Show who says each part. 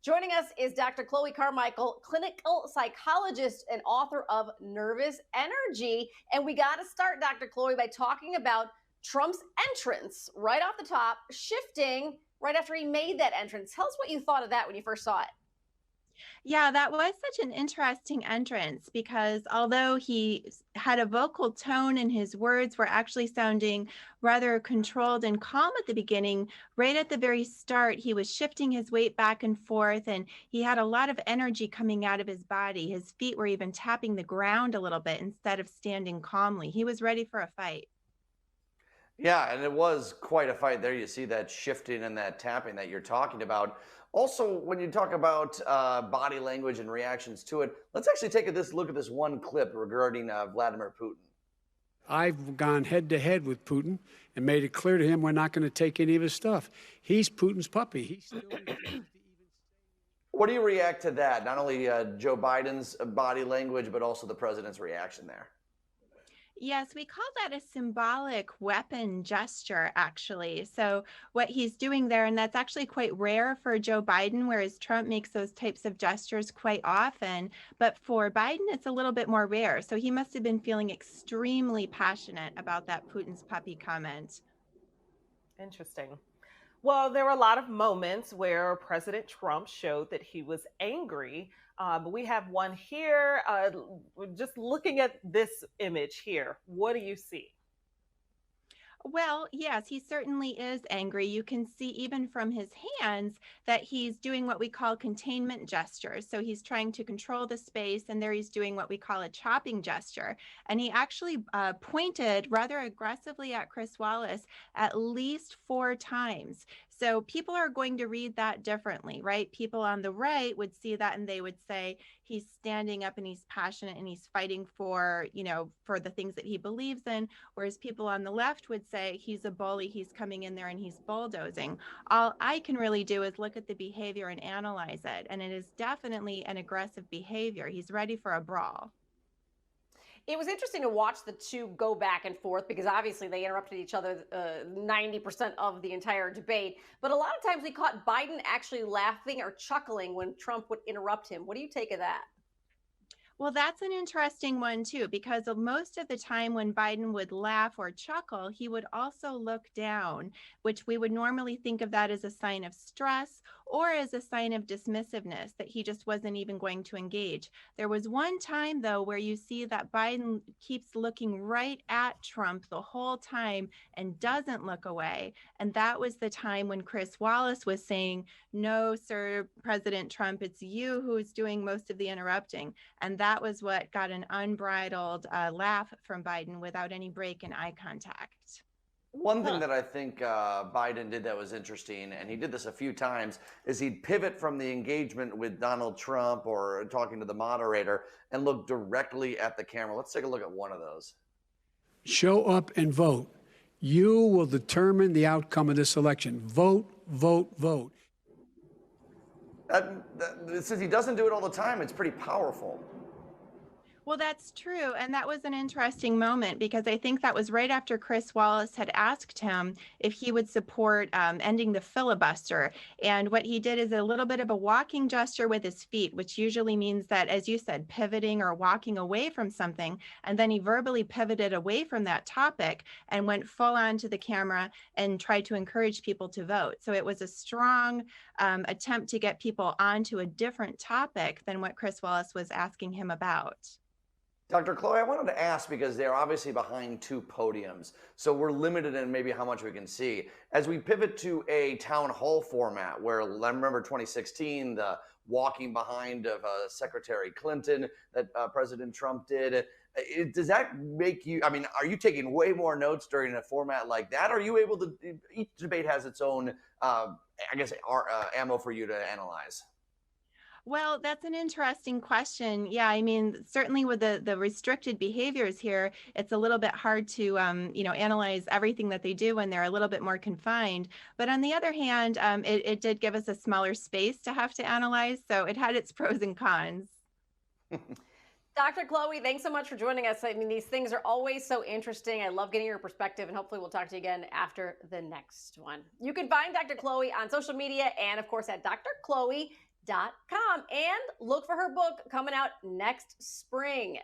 Speaker 1: Joining us is Dr. Chloe Carmichael, clinical psychologist and author of Nervous Energy. And we got to start, Dr. Chloe, by talking about Trump's entrance right off the top, shifting right after he made that entrance. Tell us what you thought of that when you first saw it.
Speaker 2: Yeah, that was such an interesting entrance because although he had a vocal tone and his words were actually sounding rather controlled and calm at the beginning, right at the very start, he was shifting his weight back and forth and he had a lot of energy coming out of his body. His feet were even tapping the ground a little bit instead of standing calmly. He was ready for a fight.
Speaker 3: Yeah, and it was quite a fight there. You see that shifting and that tapping that you're talking about. Also, when you talk about body language and reactions to it, let's actually take this look at this one clip regarding Vladimir Putin.
Speaker 4: I've gone head to head with Putin and made it clear to him we're not going to take any of his stuff. He's Putin's puppy. He still refuses to even
Speaker 3: What do you react to that? Not only Joe Biden's body language, but also the president's reaction there.
Speaker 2: Yes, we call that a symbolic weapon gesture, actually. So, what he's doing there, and that's actually quite rare for Joe Biden, whereas Trump makes those types of gestures quite often. But for Biden, it's a little bit more rare. So, he must have been feeling extremely passionate about that Putin's puppy comment.
Speaker 5: Interesting. Well, there were a lot of moments where President Trump showed that he was angry. But we have one here. Just looking at this image here, what do you see?
Speaker 2: Well, yes, he certainly is angry. You can see even from his hands that he's doing what we call containment gestures. So he's trying to control the space, and there he's doing what we call a chopping gesture. And he actually pointed rather aggressively at Chris Wallace at least 4 times. So people are going to read that differently, right? People on the right would see that and they would say he's standing up and he's passionate and he's fighting for, for the things that he believes in. Whereas people on the left would say he's a bully, he's coming in there and he's bulldozing. All I can really do is look at the behavior and analyze it. And it is definitely an aggressive behavior. He's ready for a brawl.
Speaker 1: It was interesting to watch the two go back and forth because obviously they interrupted each other 90% of the entire debate. But a lot of times we caught Biden actually laughing or chuckling when Trump would interrupt him. What do you take of that?
Speaker 2: Well, that's an interesting one, too, because most of the time when Biden would laugh or chuckle, he would also look down, which we would normally think of that as a sign of stress or as a sign of dismissiveness, that he just wasn't even going to engage. There was one time, though, where you see that Biden keeps looking right at Trump the whole time and doesn't look away. And that was the time when Chris Wallace was saying, "No, sir, President Trump, it's you who's doing most of the interrupting." And that was what got an unbridled laugh from Biden without any break in eye contact.
Speaker 3: One thing that I think Biden did that was interesting, and he did this a few times, is he'd pivot from the engagement with Donald Trump or talking to the moderator and look directly at the camera. Let's take a look at one of those.
Speaker 4: show up and vote. You will determine the outcome of this election. Vote, vote, vote.
Speaker 3: Since he doesn't do it all the time, it's pretty powerful.
Speaker 2: Well, that's true. And that was an interesting moment because I think that was right after Chris Wallace had asked him if he would support ending the filibuster. And what he did is a little bit of a walking gesture with his feet, which usually means that, as you said, pivoting or walking away from something. And then he verbally pivoted away from that topic and went full on to the camera and tried to encourage people to vote. So it was a strong attempt to get people onto a different topic than what Chris Wallace was asking him about.
Speaker 3: Dr. Chloe, I wanted to ask because they're obviously behind two podiums, so we're limited in maybe how much we can see. As we pivot to a town hall format where, I remember 2016, the walking behind of Secretary Clinton that President Trump did, does that make you, are you taking way more notes during a format like that? Or are you able to, each debate has its own, ammo for you to analyze?
Speaker 2: Well, that's an interesting question. Yeah, certainly with the restricted behaviors here, it's a little bit hard to, analyze everything that they do when they're a little bit more confined. But on the other hand, it did give us a smaller space to have to analyze. So it had its pros and cons.
Speaker 1: Dr. Chloe, thanks so much for joining us. These things are always so interesting. I love getting your perspective, and hopefully we'll talk to you again after the next one. You can find Dr. Chloe on social media and, of course, at drchloe.com. and look for her book coming out next spring.